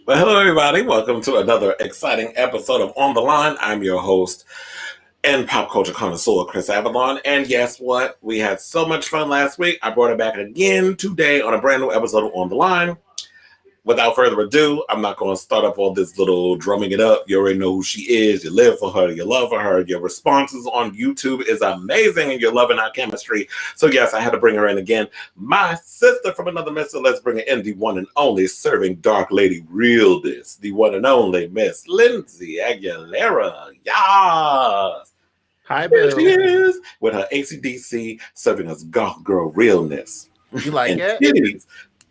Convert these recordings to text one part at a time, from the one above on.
Well, hello, everybody. Welcome to another exciting episode of On the Line. I'm your host and pop culture connoisseur, Kris Avalon. And guess what? We had so much fun last week. I brought it back again today on a brand new episode of On the Line. Without further ado, I'm not going to start up all this little drumming it up. You already know who she is. You live for her. You love her. Your responses on YouTube is amazing, and you're loving our chemistry. So, yes, I had to bring her in again. My sister from another mister. Let's bring her in, the one and only serving Dark Lady Realness, the one and only Miss Lindsay Aguilera. Yes. Hi, There Bill. she is with her ACDC serving us goth girl realness. You like and it? Titties.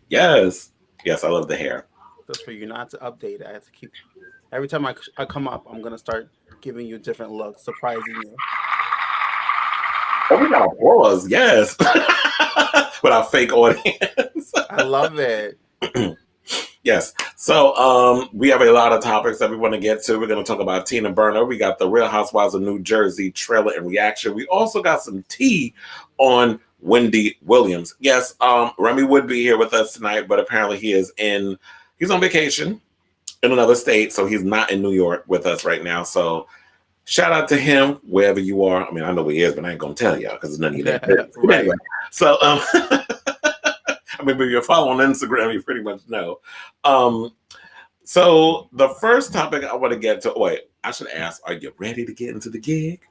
Yes. Yes, I love the hair. Just for you not to update, I have to keep. Every time I come up, I'm gonna start giving you different looks, surprising you. Oh, we got applause, yes. With our fake audience. I love it. Yes. So we have a lot of topics that we want to get to. We're going to talk about Tina Burner. We got the Real Housewives of New Jersey trailer and reaction. We also got some tea on Wendy Williams. Yes, Remy would be here with us tonight, but apparently he's on vacation in another state, so he's not in New York with us right now. So shout out to him wherever you are. I mean, I know where he is, but I ain't gonna tell y'all because it's none of you that. Right. Anyway, so I mean, if you're following on Instagram, you pretty much know. So the first topic I want to get to. Wait, I should ask: are you ready to get into the gig?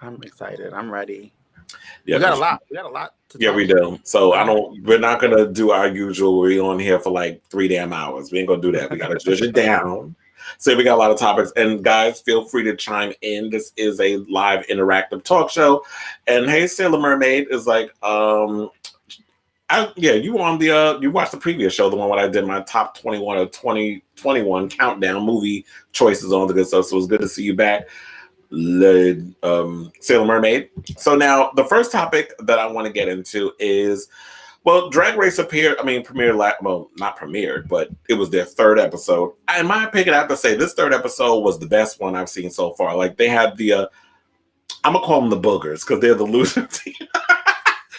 I'm excited. I'm ready. Yeah, we got a lot. We got a lot to yeah, talk we do. So we're not gonna do our usual. We're on here for like 3 damn hours. We ain't gonna do that. We gotta judge it down. So we got a lot of topics. And guys, feel free to chime in. This is a live interactive talk show. And hey, Sailor Mermaid is like, you watched the previous show, the one where I did my top 21 or 2021 countdown movie choices on the good stuff. So it was good to see you back. Sailor Mermaid. So now the first topic that I want to get into is, well, Drag Race not premiered, but it was their third episode. In my opinion, I have to say this third episode was the best one I've seen so far. Like they had I'm gonna call them the boogers because they're the loser team.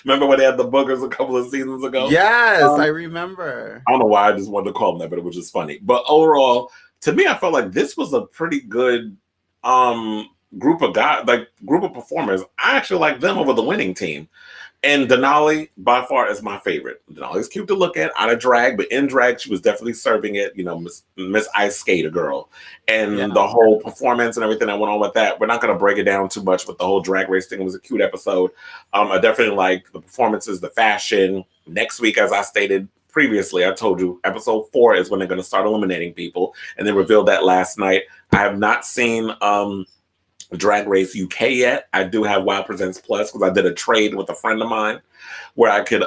Remember when they had the boogers a couple of seasons ago? Yes, I remember. I don't know why I just wanted to call them that, but it was just funny. But overall, to me, I felt like this was a pretty good group of performers. I actually like them over the winning team. And Denali, by far, is my favorite. Denali's cute to look at, out of drag, but in drag, she was definitely serving it. You know, Miss Ice Skater girl, and the whole performance and everything that went on with that. We're not going to break it down too much with the whole Drag Race thing. It was a cute episode. I definitely like the performances, the fashion. Next week, as I stated previously, I told you episode 4 is when they're going to start eliminating people, and they revealed that last night. I have not seen Drag Race UK yet. I do have Wild Presents Plus because I did a trade with a friend of mine where I could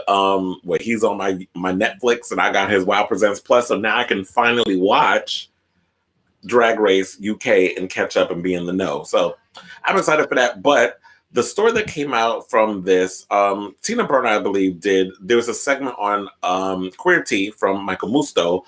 where he's on my Netflix and I got his Wild Presents Plus, so now I can finally watch Drag Race UK and catch up and be in the know. So I'm excited for that. But the story that came out from this, Tina Burner, I believe, there was a segment on Queer Tea from Michael Musto,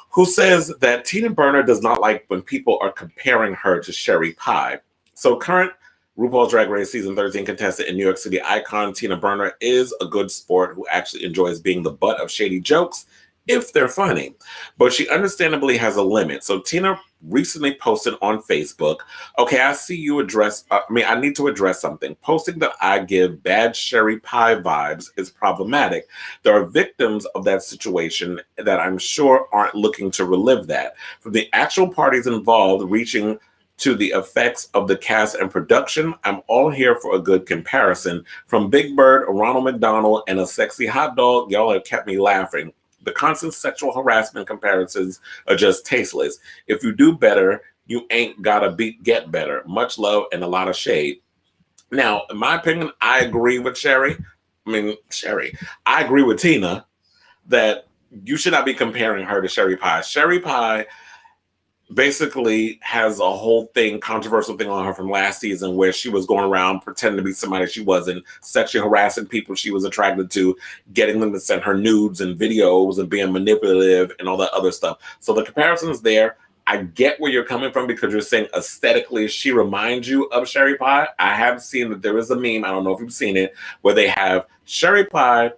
who says that Tina Burner does not like when people are comparing her to Sherry Pie. So current RuPaul's Drag Race Season 13 contestant and New York City icon Tina Burner is a good sport who actually enjoys being the butt of shady jokes if they're funny. But she understandably has a limit. So Tina recently posted on Facebook, okay, I see you I need to address something. Posting that I give bad Sherry Pie vibes is problematic. There are victims of that situation that I'm sure aren't looking to relive that. From the actual parties involved reaching to the effects of the cast and production, I'm all here for a good comparison. From Big Bird, Ronald McDonald, and a sexy hot dog, y'all have kept me laughing. The constant sexual harassment comparisons are just tasteless. If you do better, you ain't gotta get better. Much love and a lot of shade. Now, in my opinion, I agree with I agree with Tina that you should not be comparing her to Sherry Pie. Sherry Pie basically has a whole controversial thing on her from last season where she was going around pretending to be somebody she wasn't, sexually harassing people she was attracted to, getting them to send her nudes and videos and being manipulative and all that other stuff. So the comparison is there. I get where you're coming from because you're saying aesthetically she reminds you of Sherry Pie. I have seen that there is a meme, I don't know if you've seen it, where they have Sherry Pie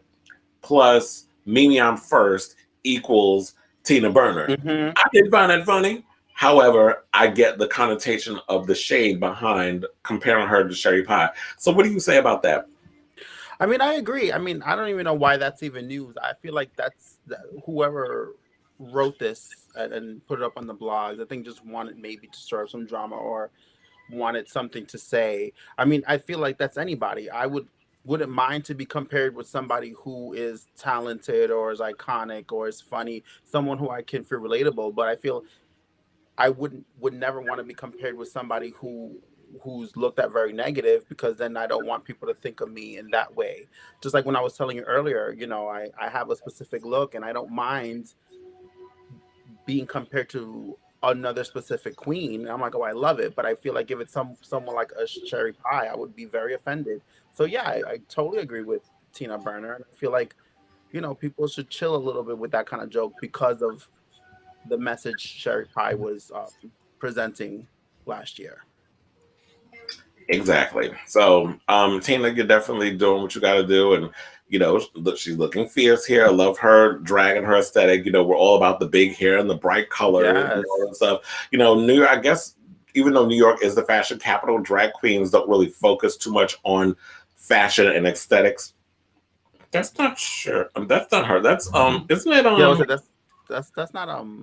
plus Mimi on First equals Tina Burner. I did find that funny. However, I get the connotation of the shade behind comparing her to Sherry Pie. So what do you say about that? I mean, I agree. I mean, I don't even know why that's even news. I feel like whoever wrote this and put it up on the blogs, I think just wanted maybe to stir up some drama or wanted something to say. I mean, I feel like that's anybody. I wouldn't mind to be compared with somebody who is talented or is iconic or is funny, someone who I can feel relatable. But I feel I would never want to be compared with somebody who's looked at very negative, because then I don't want people to think of me in that way. Just like when I was telling you earlier, you know, I have a specific look and I don't mind being compared to another specific queen. I'm like, oh, I love it. But I feel like if it's someone like a Sherry Pie, I would be very offended. So yeah, I totally agree with Tina Burner. And I feel like, you know, people should chill a little bit with that kind of joke because of the message Sherry Pie was presenting last year. Exactly. So, Tina, you're definitely doing what you got to do, and you know, she's looking fierce here. I love her dragging her aesthetic. You know, we're all about the big hair and the bright color and all that stuff. You know, New York, I guess, even though New York is the fashion capital, drag queens don't really focus too much on fashion and aesthetics. That's not sure. That's not her. That's isn't it? Yeah, that's not oh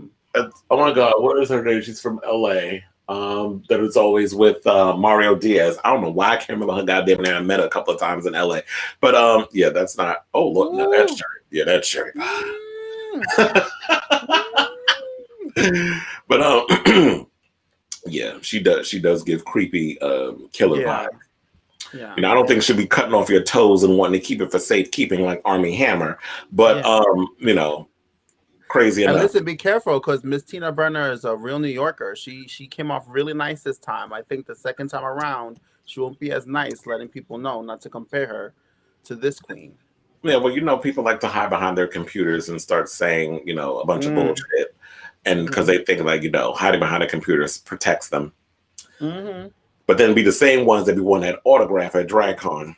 my God, what is her name? She's from LA. That is always with Mario Diaz. I don't know why I can't remember her goddamn name. I met her a couple of times in LA. But yeah, that's not. Oh look, no, that's Sherry. Yeah, that's Sherry. But yeah, she does give creepy killer vibes. Yeah. You know, I don't think it should be cutting off your toes and wanting to keep it for safekeeping like Armie Hammer. But you know, crazy enough. And listen, be careful, because Miss Tina Burner is a real New Yorker. She came off really nice this time. I think the second time around, she won't be as nice, letting people know not to compare her to this queen. Yeah, well, you know, people like to hide behind their computers and start saying, you know, a bunch of bullshit. And because they think, like, you know, hiding behind the computers protects them. But then be the same ones that be wanting that autograph at DragCon.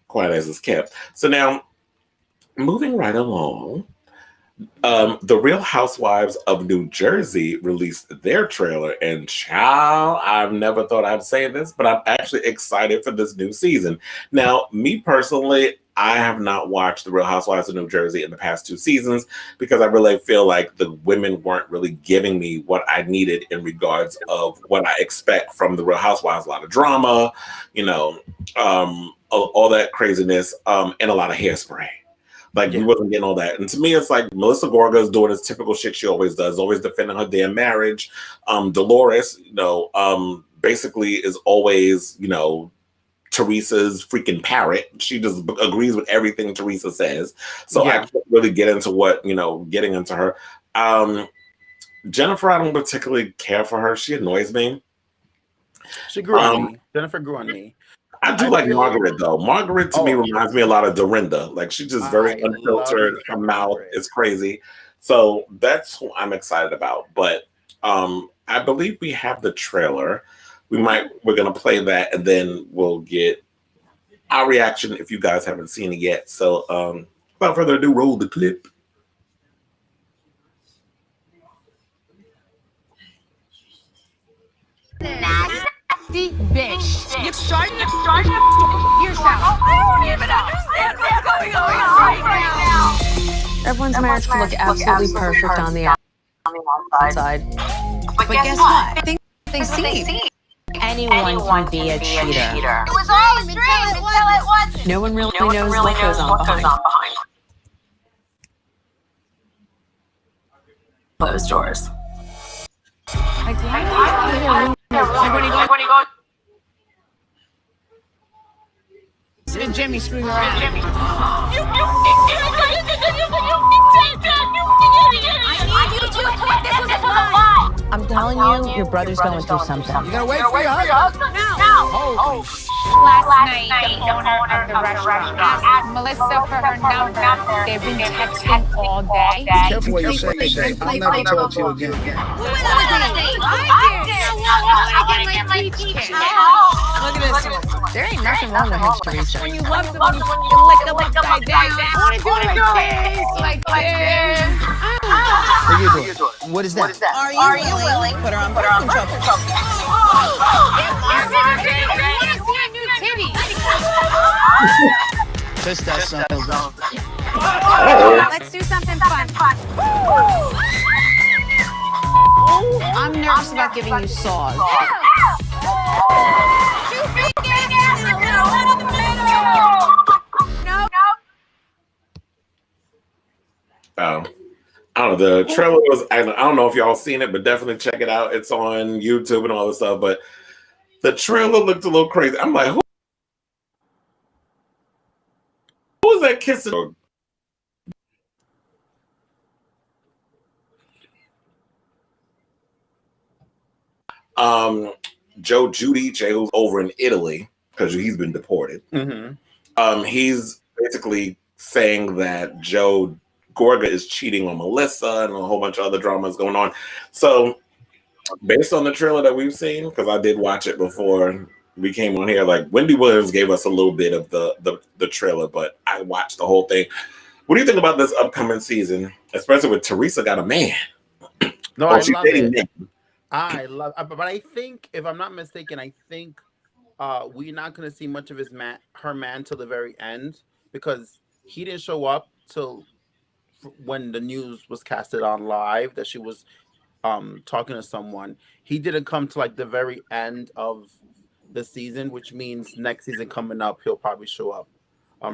Quiet as it's kept. So now, moving right along, the Real Housewives of New Jersey released their trailer, and child, I've never thought I'd say this, but I'm actually excited for this new season. Now, me personally, I have not watched the Real Housewives of New Jersey in the past 2 seasons because I really feel like the women weren't really giving me what I needed in regards of what I expect from the Real Housewives. A lot of drama, you know, all that craziness, and a lot of hairspray. Like, we wasn't getting all that. And to me, it's like Melissa Gorga is doing this typical shit she always does, always defending her damn marriage. Dolores, you know, basically is always, you know, Teresa's freaking parrot. She just agrees with everything Teresa says. So I can't really get into what, you know, getting into her. Jennifer, I don't particularly care for her. She annoys me. She grew on me. Jennifer grew on me. I do like Margaret, though. Margaret, to me, reminds me a lot of Dorinda. Like, she's just very unfiltered. Her mouth is crazy. So that's who I'm excited about. But I believe we have the trailer. We're going to play that, and then we'll get our reaction if you guys haven't seen it yet. So without further ado, roll the clip. Bitch. You're starting yourself. I don't even understand what's going on right now. Everyone's marriage can look absolutely perfect on the outside. But guess what? They see. Anyone can be a cheater. It was all a dream until it wasn't. No one really knows what goes on behind closed doors. Like, why do you go? And Jimmy screwing around. I need you to quit. This was a lie. I'm telling you, your brother's going through something. You gotta wait for your husband? No. Holy Last night, the owner of the restaurant asked Melissa for her number. They've been texting all day. Be careful what you say, Shay. I'll never talk to you again. Who was on a date? I did. I want to get my peach cake. Look at this. There ain't nothing wrong with him, Teresa. When you love someone, you lick them upside down. I want to do it like this. What are you doing? What is that? Are you willing? Put her on birth control. You want to see a new titty. Just that something. Let's do something fun. I'm nervous about giving you saws. Two big asses and a little one in the middle. No. I don't know. The trailer was, I don't know if y'all seen it, but definitely check it out. It's on YouTube and all this stuff. But the trailer looked a little crazy. I'm like, who was that kissing? Joe Giudice, who's over in Italy because he's been deported. Mm-hmm. He's basically saying that Joe Gorga is cheating on Melissa and a whole bunch of other dramas going on. So based on the trailer that we've seen, because I did watch it before we came on here, like Wendy Williams gave us a little bit of the trailer, but I watched the whole thing. What do you think about this upcoming season, especially with Teresa got a man? No, I love it. Men. I love, but I think, if I'm not mistaken, I think we're not going to see much of her man till the very end, because he didn't show up till when the news was casted on live that she was talking to someone. He didn't come to like the very end of the season, which means next season coming up, he'll probably show up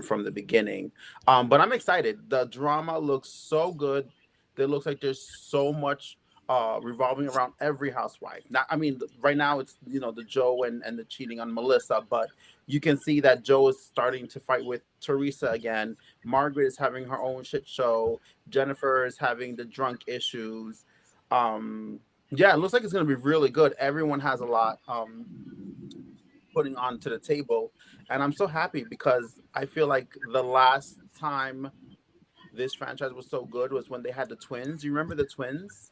from the beginning. But I'm excited. The drama looks so good. It looks like there's so much revolving around every housewife. Right now it's the Joe and the cheating on Melissa, but you can see that Joe is starting to fight with Teresa again. Margaret is having her own shit show. Jennifer is having the drunk issues. It looks like it's going to be really good. Everyone has a lot putting onto the table, and I'm so happy because I feel like the last time this franchise was so good was when they had the twins. You remember the twins?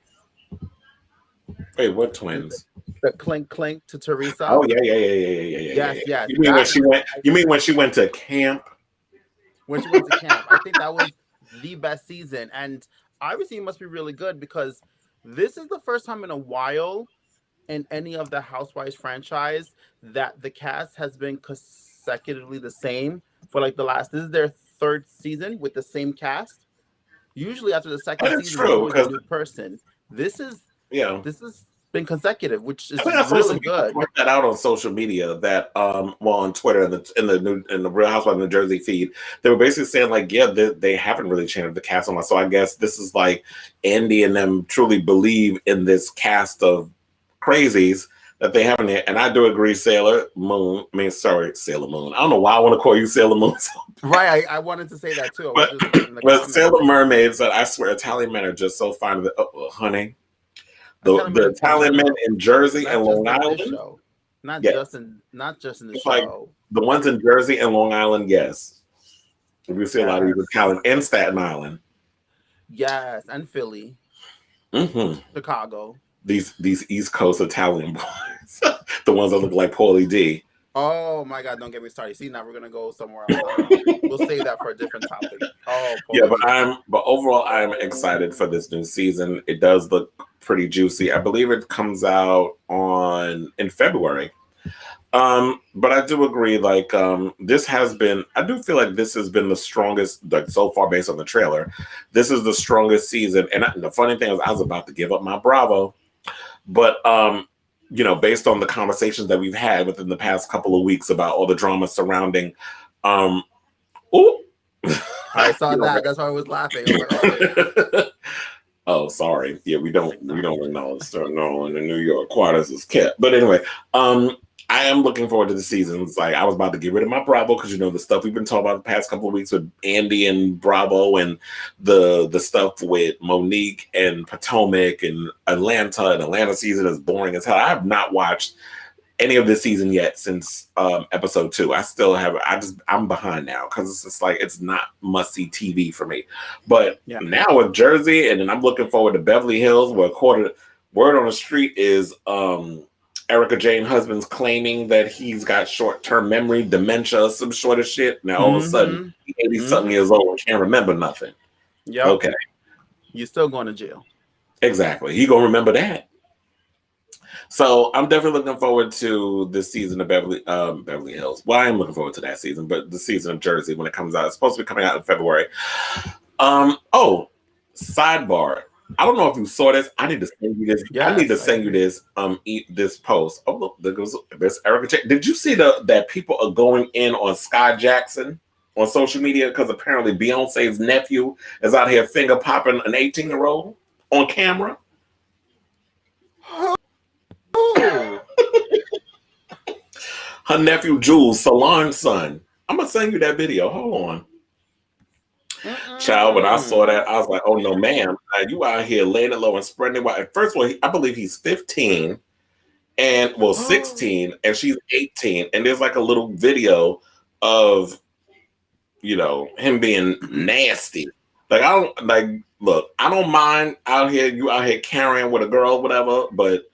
Wait, what twins? The clink to Teresa. Oh yeah. Yes. You mean when she went? You mean when she went to camp? When she went to camp, I think that was the best season, and obviously it must be really good because this is the first time in a while in any of the Housewives franchise that the cast has been consecutively the same for like the last. This is their third season with the same cast. Usually after the second season, it's a new person. This has been consecutive, which is really good. Point that out on social media that on Twitter and in the Real Housewives of New Jersey feed, they were basically saying like, they haven't really changed the cast on. So I guess this is like Andy and them truly believe in this cast of crazies that they haven't. And I do agree, Sailor Moon. I don't know why I want to call you Sailor Moon. Right, I wanted to say that too. But Sailor Mermaid said, I swear Italian men are just so fine of it. Oh, honey. The Italian men in Jersey and Long Island, not just in the show. Like the ones in Jersey and Long Island, yes. We see a lot of these Italian and Staten Island, yes, and Philly, Chicago. These East Coast Italian boys, the ones that look like Paulie D. Oh my God! Don't get me started. See, now we're gonna go somewhere else. We'll save that for a different topic. Oh, but overall, I'm excited for this new season. It does look pretty juicy. I believe it comes out in February. But I do agree. Like this has been. I do feel like this has been the strongest, like so far, based on the trailer. This is the strongest season. And the funny thing is, I was about to give up my Bravo, but based on the conversations that we've had within the past couple of weeks about all the drama surrounding, I saw that. That's why I was laughing. Oh, sorry. Yeah, we don't acknowledge no in the New York quarters is kept. But anyway, I am looking forward to the seasons. Like I was about to get rid of my Bravo because the stuff we've been talking about the past couple of weeks with Andy and Bravo and the stuff with Monique and Potomac and Atlanta season is boring as hell. I have not watched any of this season yet since episode 2. I still have. I'm behind now because it's just like it's not must-see TV for me. But now with Jersey, and then I'm looking forward to Beverly Hills, where word on the street is Erica Jane husband's claiming that he's got short-term memory, dementia, some sort of shit. Now all of a sudden, he's 80-something years old and can't remember nothing. Yep. Okay. You're still going to jail. Exactly. He gonna remember that. So I'm definitely looking forward to this season of Beverly Hills. Well, I am looking forward to that season, but the season of Jersey when it comes out, it's supposed to be coming out in February. Oh, sidebar. I don't know if you saw this. I need to send you this. Yes, I need to send you this. This post. Oh look, there's Erica Jane. Did you see that people are going in on Sky Jackson on social media because apparently Beyonce's nephew is out here finger popping an 18-year-old on camera? Her nephew Jules, Solange's son. I'm gonna send you that video. Hold on. Child, when I saw that, I was like, oh no, ma'am. You out here laying it low and spreading it wide. First of all, I believe he's 15 and 16, and she's 18. And there's like a little video of, him being nasty. Like, look, I don't mind you out here carrying with a girl, whatever, but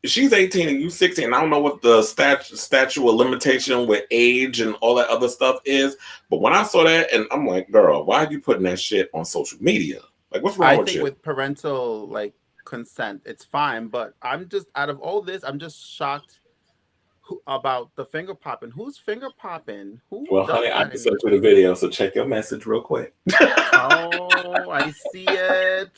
she's 18 and you 16. I don't know what the statute of limitation with age and all that other stuff is. But when I saw that, and I'm like, girl, why are you putting that shit on social media? Like, what's wrong with you? I think with parental consent, it's fine. But I'm just, out of all this, I'm just shocked about the finger popping. Who's finger popping? Well, honey, I just sent you the video, so check your message real quick. Oh, I see it.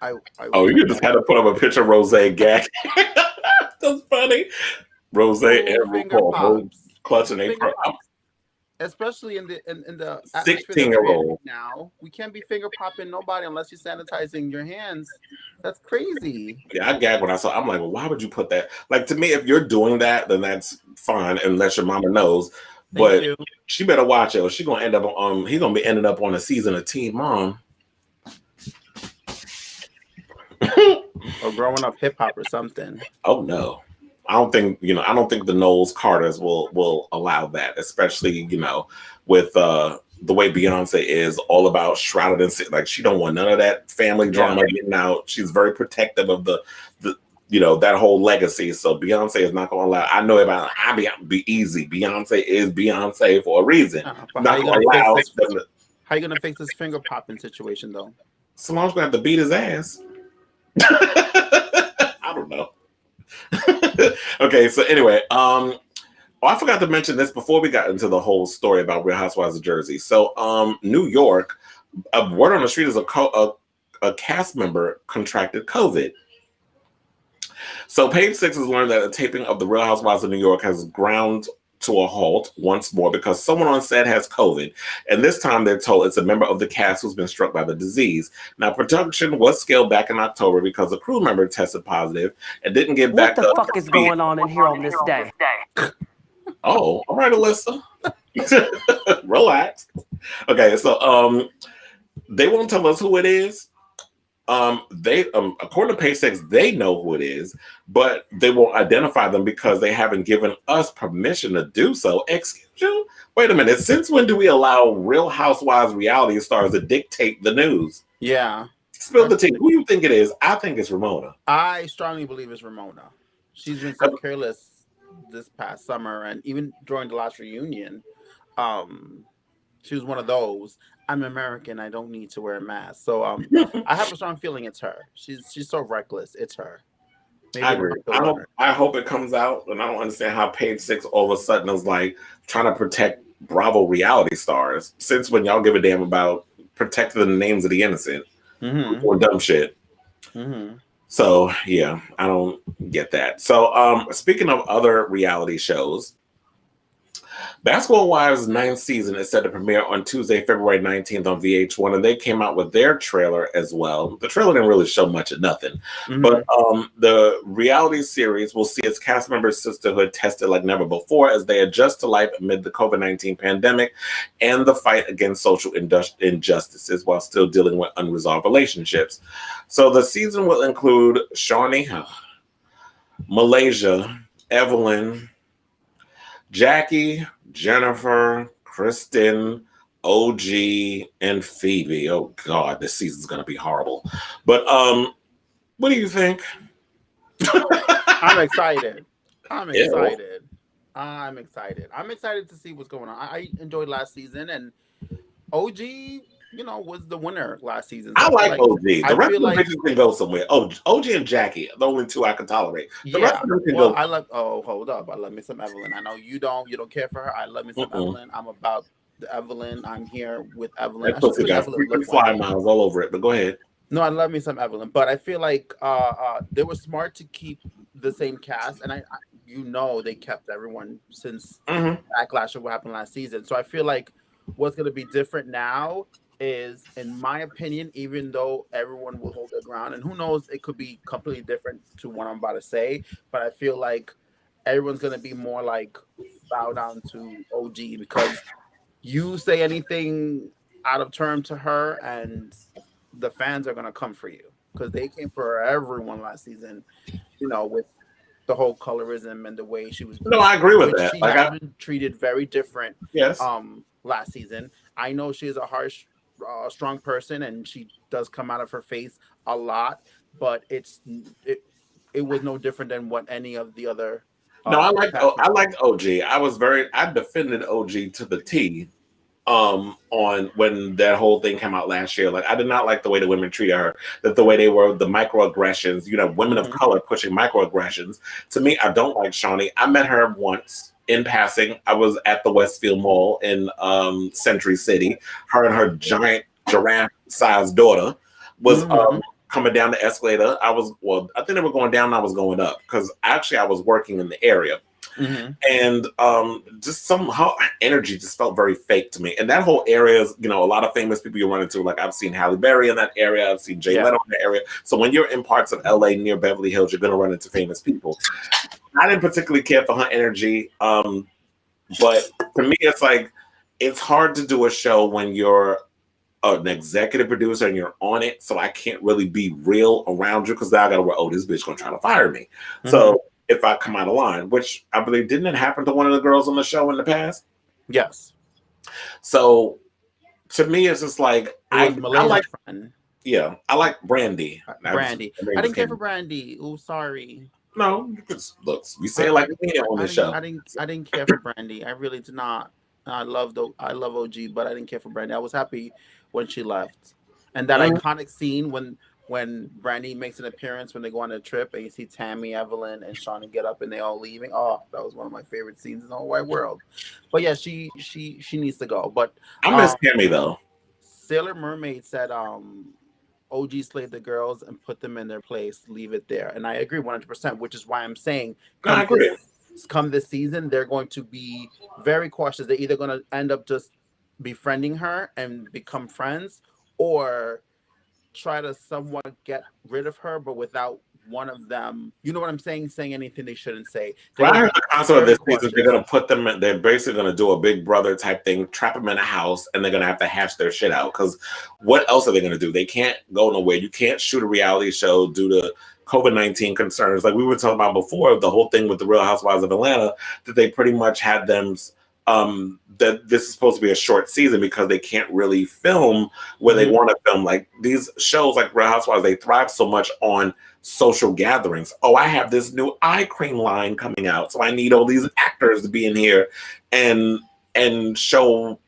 You just had to put up a picture of Rose gag. That's funny. Rose and RuPaul clutching their pearls. Especially in the 16-year-old now, we can't be finger popping nobody unless you're sanitizing your hands. That's crazy. Yeah, I gagged when I saw. I'm like, well, why would you put that? Like, to me, if you're doing that, then that's fine, unless your mama knows. But she better watch it, or she's gonna end up on. He's gonna be ending up on a season of Teen Mom. Or growing up hip hop or something. Oh no, I don't think I don't think the Knowles Carters will allow that, especially with the way Beyonce is all about shrouded in like she don't want none of that family drama getting out. She's very protective of the that whole legacy. So Beyonce is not going to allow. I know about be easy. Beyonce is Beyonce for a reason. Not going to allow. How you gonna fix this finger popping situation though? Solange's gonna have to beat his ass. I don't know. Okay, so anyway, I forgot to mention this before we got into the whole story about Real Housewives of Jersey. So, New York, word on the street is a cast member contracted COVID. So, Page Six has learned that a taping of the Real Housewives of New York has ground to a halt once more because someone on set has COVID, and this time they're told it's a member of the cast who's been struck by the disease. Now, production was scaled back in October because a crew member tested positive and didn't get back. What the fuck is going on in here on this day? Oh, all right, Alyssa. Relax. Okay, so they won't tell us who it is. They according to Page Six, they know who it is, but they won't identify them because they haven't given us permission to do so. Excuse you? Wait a minute. Since when do we allow Real Housewives reality stars to dictate the news? Yeah. Spill the tea. Who you think it is? I think it's Ramona. I strongly believe it's Ramona. She's been so careless this past summer, and even during the last reunion, she was one of those. I'm American. I don't need to wear a mask. So I have a strong feeling it's her. She's so reckless. It's her. Maybe I agree. I hope it comes out, and I don't understand how Page Six all of a sudden is like trying to protect Bravo reality stars. Since when y'all give a damn about protecting the names of the innocent or dumb shit? So yeah, I don't get that. So speaking of other reality shows, Basketball Wives' 9th season is set to premiere on Tuesday, February 19th on VH1, and they came out with their trailer as well. The trailer didn't really show much of nothing, but the reality series will see its cast members' sisterhood tested like never before as they adjust to life amid the COVID-19 pandemic and the fight against social injustices while still dealing with unresolved relationships. So the season will include Shawnee, Malaysia, Evelyn, Jackie, Jennifer, Kristen, OG, and Phoebe. Oh God, this season's gonna be horrible. But What do you think? I'm excited. I'm Ew. excited. I'm excited. I'm excited to see what's going on. I enjoyed last season, and OG, was the winner last season. So I feel like OG. The I rest feel of the like, bitches can go somewhere. Oh, OG and Jackie, the only two I can tolerate. The rest yeah. of them can Well, go. I love. Oh, hold up. I love me some Evelyn. I know you don't. You don't care for her. I love me some Evelyn. I'm about the Evelyn. I'm here with Evelyn. That I should pussy put got Evelyn freaking look fly Wendy. miles all over it. But go ahead. No, I love me some Evelyn, but I feel like they were smart to keep the same cast, and they kept everyone since backlash of what happened last season. So I feel like what's going to be different now is, in my opinion, even though everyone will hold their ground, and who knows, it could be completely different to what I'm about to say, but I feel like everyone's going to be more like bow down to OG, because you say anything out of term to her and the fans are going to come for you, because they came for everyone last season, with the whole colorism and the way she was No, I agree with which that. she Like, has been treated very different yes. last season. I know she is a harsh, strong person, and she does come out of her face a lot, but it was no different than what any of the other No, I liked OG. I defended OG to the T. On when that whole thing came out last year. Like, I did not like the way the women treated her, that the way they were, the microaggressions, women of color pushing microaggressions. To me, I don't like Shawnee. I met her once in passing. I was at the Westfield Mall in Century City. Her and her giant giraffe-sized daughter was coming down the escalator. I think they were going down and I was going up, because actually I was working in the area. And just somehow energy just felt very fake to me. And that whole area is, a lot of famous people you run into. Like, I've seen Halle Berry in that area. I've seen Jay Leno in that area. So when you're in parts of LA near Beverly Hills, you're going to run into famous people. I didn't particularly care for her energy. But to me, it's like, it's hard to do a show when you're an executive producer and you're on it. So I can't really be real around you, because now I got to worry, this bitch going to try to fire me. So if I come out of line, which I believe, didn't it happen to one of the girls on the show in the past? Yes. So to me, it's just like, I like friend. Yeah, I like Brandy. Brandy. I didn't care for Brandy. Oh, sorry. No, look, we say it like we on the show. I didn't care for Brandy. I really did not. I love OG, but I didn't care for Brandy. I was happy when she left, and that iconic scene when Brandy makes an appearance when they go on a trip, and you see Tammy, Evelyn, and Shawnee get up and they all leaving. Oh, that was one of my favorite scenes in the whole wide world. But yeah, she needs to go. But I miss Tammy though. Sailor Mermaid said OG slayed the girls and put them in their place, leave it there. And I agree 100%, which is why I'm saying come this season, they're going to be very cautious. They're either going to end up just befriending her and become friends, or try to somewhat get rid of her, but without one of them, you know what I'm saying anything they shouldn't say. Well, I heard the concept of this season, they're going to put them in, they're basically going to do a Big Brother type thing, trap them in a house, and they're going to have to hash their shit out, because what else are they going to do? They can't go nowhere. You can't shoot a reality show due to COVID-19 concerns. Like we were talking about before, the whole thing with the Real Housewives of Atlanta, that they pretty much had them that this is supposed to be a short season because they can't really film where they want to film. Like these shows like Real Housewives, they thrive so much on social gatherings. Oh, I have this new eye cream line coming out, so I need all these actors to be in here and show,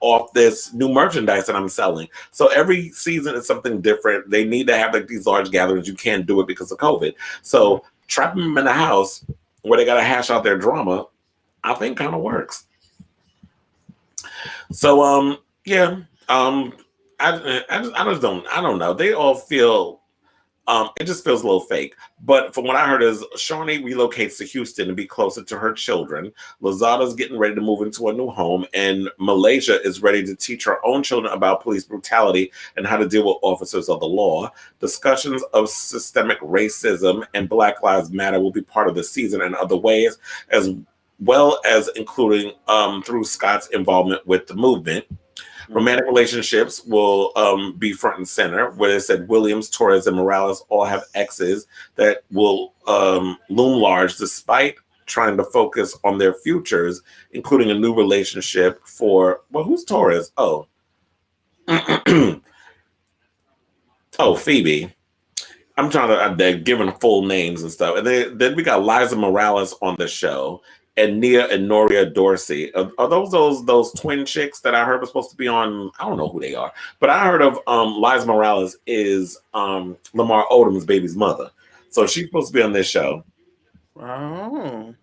off this new merchandise that I'm selling. So every season is something different. They need to have like these large gatherings. You can't do it because of COVID. So trapping them in a house where they got to hash out their drama, I think kind of works. So I don't know. They all feel it just feels a little fake. But from what I heard is Shawnee relocates to Houston to be closer to her children. Lozada's getting ready to move into a new home, and Malaysia is ready to teach her own children about police brutality and how to deal with officers of the law. Discussions of systemic racism and Black Lives Matter will be part of the season in other ways, as well as including through Scott's involvement with the movement. Romantic relationships will be front and center, where they said Williams, Torres, and Morales all have exes that will loom large despite trying to focus on their futures, including a new relationship for, who's Torres? Oh, Phoebe. I'm trying to, they're giving full names and stuff. And then we got Liza Morales on the show and Nia and Noria Dorsey. Are those twin chicks that I heard were supposed to be on? I don't know who they are, but I heard of Liza Morales is Lamar Odom's baby's mother. So she's supposed to be on this show. Oh.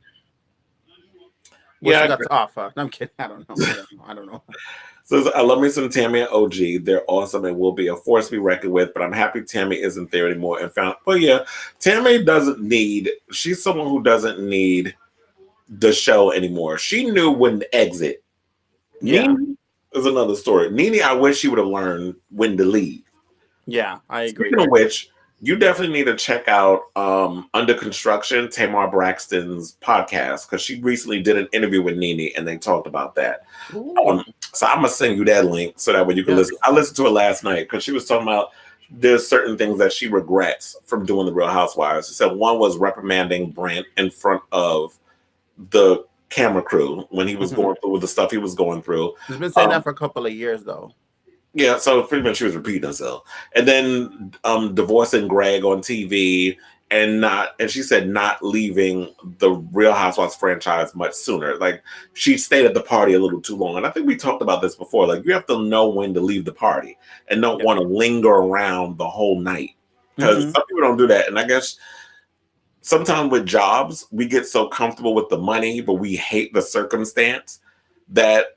What she got to offer? No, I'm kidding. I don't know. So I love me some Tammy and OG. They're awesome and will be a force to be reckoned with, but I'm happy Tammy isn't there anymore and found. But yeah, Tammy she's someone who doesn't need the show anymore. She knew when to exit. Yeah. Nene is another story. Nene, I wish she would have learned when to leave. Yeah, I agree. Speaking of which, you definitely need to check out Under Construction, Tamar Braxton's podcast, because she recently did an interview with Nene and they talked about that. So I'm going to send you that link so that way you can listen. I listened to it last night because she was talking about there's certain things that she regrets from doing The Real Housewives. She said one was reprimanding Brent in front of the camera crew when he was going through with the stuff he was going through. She's been saying that for a couple of years, though. Yeah, so pretty much she was repeating herself. And then divorcing Greg on TV and she said not leaving the Real Housewives franchise much sooner. Like she stayed at the party a little too long. And I think we talked about this before. Like you have to know when to leave the party and don't want to linger around the whole night. Because some people don't do that. And I guess sometimes with jobs, we get so comfortable with the money, but we hate the circumstance that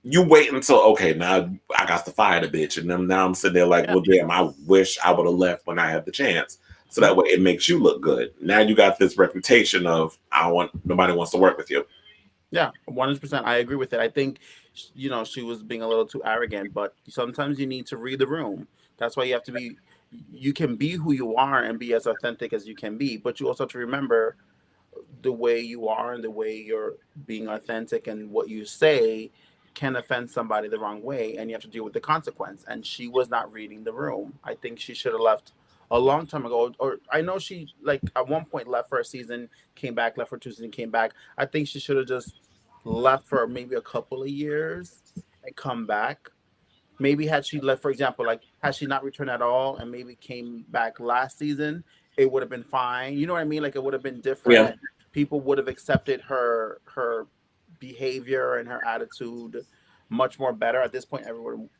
you wait until, okay, now I got to fire the bitch. And then now I'm sitting there like, well, damn, I wish I would have left when I had the chance. So that way it makes you look good. Now you got this reputation of, nobody wants to work with you. Yeah, 100%. I agree with it. I think, she was being a little too arrogant, but sometimes you need to read the room. That's why you have to you can be who you are and be as authentic as you can be, but you also have to remember the way you are and the way you're being authentic and what you say can offend somebody the wrong way, and you have to deal with the consequence. And she was not reading the room. I think she should have left a long time ago. Or I know she at one point left for a season, came back, left for 2 seasons, came back. I think she should have just left for maybe a couple of years and come back. Maybe had she left, for example, had she not returned at all and maybe came back last season, it would have been fine. You know what I mean? Like it would have been different. Yeah. People would have accepted her behavior and her attitude much more better. At this point,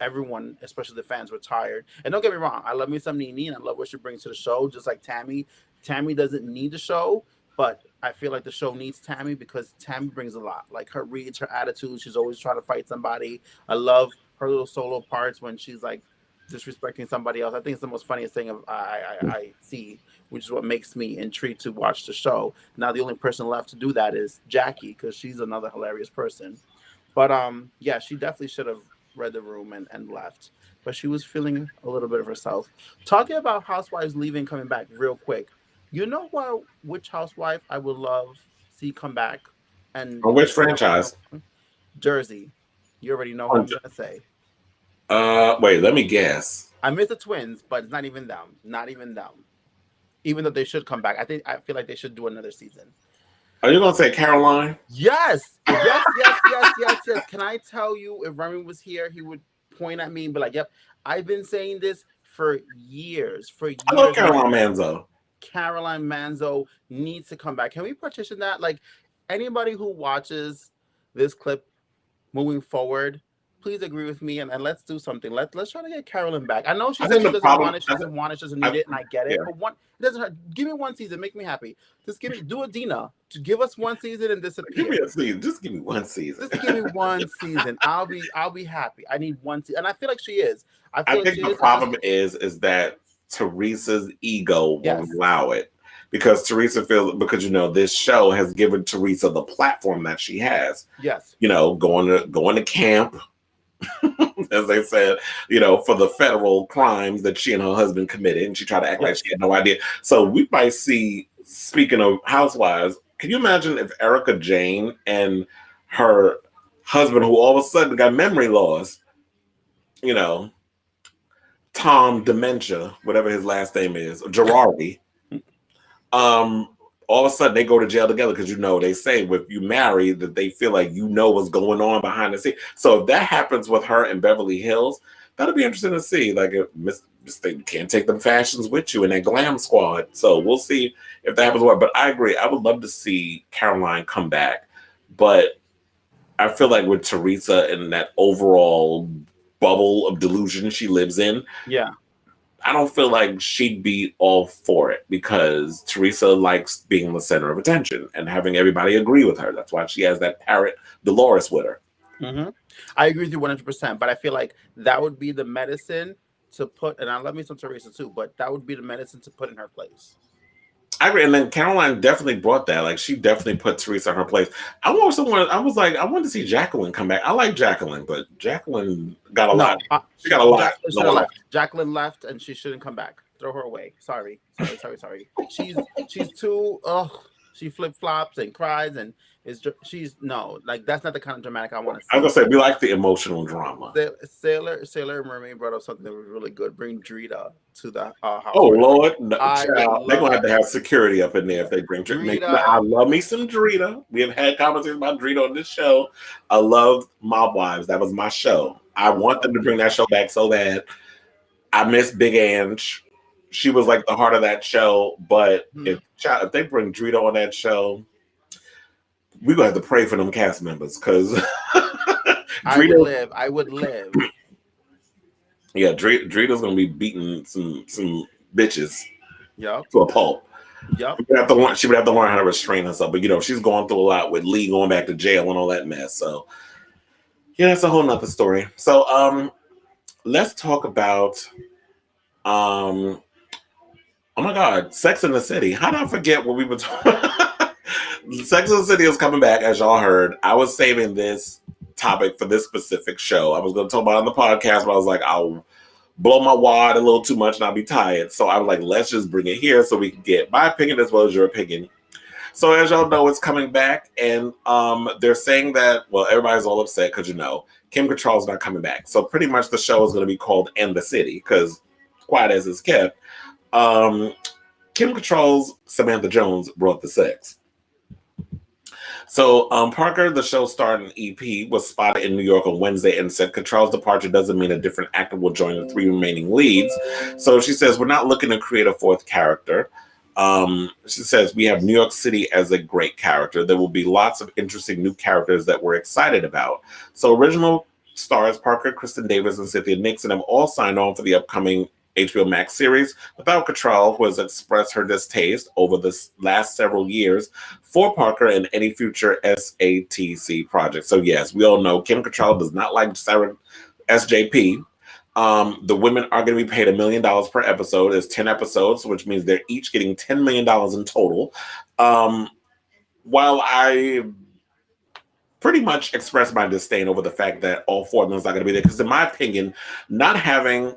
everyone, especially the fans, were tired. And don't get me wrong, I love me some Nene and I love what she brings to the show, just like Tammy. Tammy doesn't need the show, but I feel like the show needs Tammy because Tammy brings a lot. Like her reads, her attitude, she's always trying to fight somebody. I love her little solo parts when she's like disrespecting somebody else. I think it's the most funniest thing I see, which is what makes me intrigued to watch the show. Now the only person left to do that is Jackie, because she's another hilarious person. But yeah, she definitely should have read the room and left. But she was feeling a little bit of herself. Talking about housewives leaving, coming back real quick. You know which housewife I would love see come back? And or which franchise? Jersey. You already know what I'm gonna say. Wait, let me guess. I miss the twins, but it's not even them. Not even them. Even though they should come back. I feel like they should do another season. Are you gonna say Caroline? Yes. Can I tell you, if Remy was here, he would point at me and be like, yep, I've been saying this for years. I love Caroline Manzo. Caroline Manzo needs to come back. Can we partition that? Like anybody who watches this clip moving forward, please agree with me and let's do something. Let's try to get Carolyn back. I know she said she doesn't want it, she doesn't need it, and I get it. Yeah. But it doesn't hurt. Give me one season, make me happy. Just do a Dina. To give us one season and disappear. Give me a season. Just give me one season. Just give me one season. I'll be happy. I need one season. And I feel like she is. I think the problem is that Teresa's ego won't allow it. Because Teresa feels, because this show has given Teresa the platform that she has. Yes. Going to camp, as they said, for the federal crimes that she and her husband committed, and she tried to act like she had no idea. So we might see, speaking of housewives, can you imagine if Erica Jane and her husband, who all of a sudden got memory loss, Tom Dementia, whatever his last name is, Girardi, all of a sudden they go to jail together because they say if you marry that they feel like what's going on behind the scenes. So if that happens with her in Beverly Hills, that'll be interesting to see. Like, if they can't take them fashions with you in that glam squad. So we'll see if that happens. But I agree. I would love to see Caroline come back. But I feel like with Teresa and that overall bubble of delusion she lives in, yeah, I don't feel like she'd be all for it because Teresa likes being the center of attention and having everybody agree with her. That's why she has that parrot Dolores with her. Mm-hmm. I agree with you 100%, but I feel like that would be the medicine to put, and I love me some Teresa too, but that would be the medicine to put in her place. I agree, and then Caroline definitely brought that. Like, she definitely put Teresa in her place. I want someone. I was like, I wanted to see Jacqueline come back. I like Jacqueline, but Jacqueline got a lot. She got a lot. Jacqueline left, and she shouldn't come back. Throw her away. Sorry. She's too. She flip flops and cries and she's that's not the kind of dramatic I want to see. I was gonna say we like the emotional drama. Sailor Mermaid brought up something that was really good. Bring Drita to the house. Oh Lord, no, child, they're gonna have to have security up in there if they bring Drita. I love me some Drita. We have had conversations about Drita on this show. I love Mob Wives. That was my show. I want them to bring that show back so bad. I miss Big Ange. She was like the heart of that show. But if they bring Drita on that show, we're gonna have to pray for them cast members because I would live. Yeah, Drita's gonna be beating some bitches to a pulp. Yep. She would have to learn how to restrain herself. But she's going through a lot with Lee going back to jail and all that mess. So yeah, that's a whole nother story. So let's talk about oh my God, Sex and the City. How did I forget what we were talking? Sex and the City is coming back, as y'all heard. I was saving this topic for this specific show. I was going to talk about it on the podcast, but I was like, I'll blow my wad a little too much and I'll be tired. So I was like, let's just bring it here so we can get my opinion as well as your opinion. So as y'all know, it's coming back, and they're saying that, well, everybody's all upset because Kim Cattrall's not coming back. So pretty much the show is going to be called "And the City" because, quiet as it's kept, Kim Cattrall's Samantha Jones brought the sex. So Parker, the show star and EP, was spotted in New York on Wednesday and said Cattrall's departure doesn't mean a different actor will join the 3 remaining leads. So she says, we're not looking to create a 4th character. She says, we have New York City as a great character. There will be lots of interesting new characters that we're excited about. So original stars Parker, Kristen Davis, and Cynthia Nixon have all signed on for the upcoming HBO Max series, without Cattrall, who has expressed her distaste over the last several years for Parker and any future SATC project. So yes, we all know Kim Cattrall does not like Sarah SJP. The women are going to be paid $1 million per episode. It's 10 episodes, which means they're each getting $10 million in total. While I pretty much expressed my disdain over the fact that all 4 of them is not going to be there, because in my opinion, not having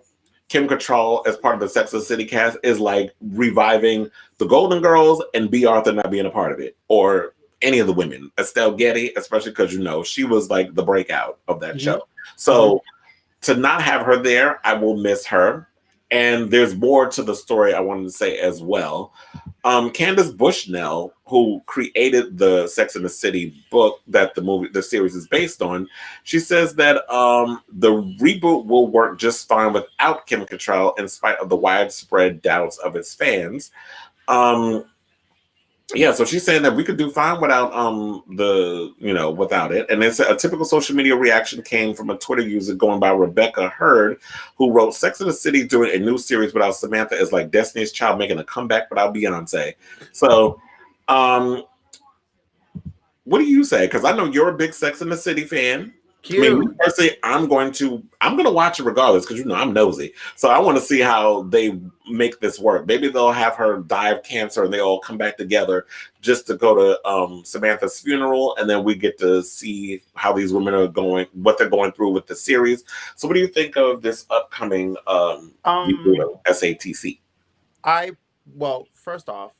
Kim Cattrall as part of the Sex and the City cast is like reviving the Golden Girls and B. Arthur not being a part of it, or any of the women. Estelle Getty, especially because she was like the breakout of that show. So to not have her there, I will miss her. And there's more to the story I wanted to say as well. Candace Bushnell, who created the Sex and the City book that the series is based on, she says that the reboot will work just fine without Kim Cattrall, in spite of the widespread doubts of its fans. So she's saying that we could do fine without without it. And it's a typical social media reaction came from a Twitter user going by Rebecca Hurd, who wrote, Sex and the City doing a new series without Samantha is like Destiny's Child making a comeback without Beyonce. So what do you say? Because I know you're a big Sex and the City fan. Cute. I mean, personally, I'm going to watch it regardless because I'm nosy. So I want to see how they make this work. Maybe they'll have her die of cancer and they all come back together just to go to Samantha's funeral, and then we get to see how these women are going, what they're going through with the series. So what do you think of this upcoming SATC? Well, first off,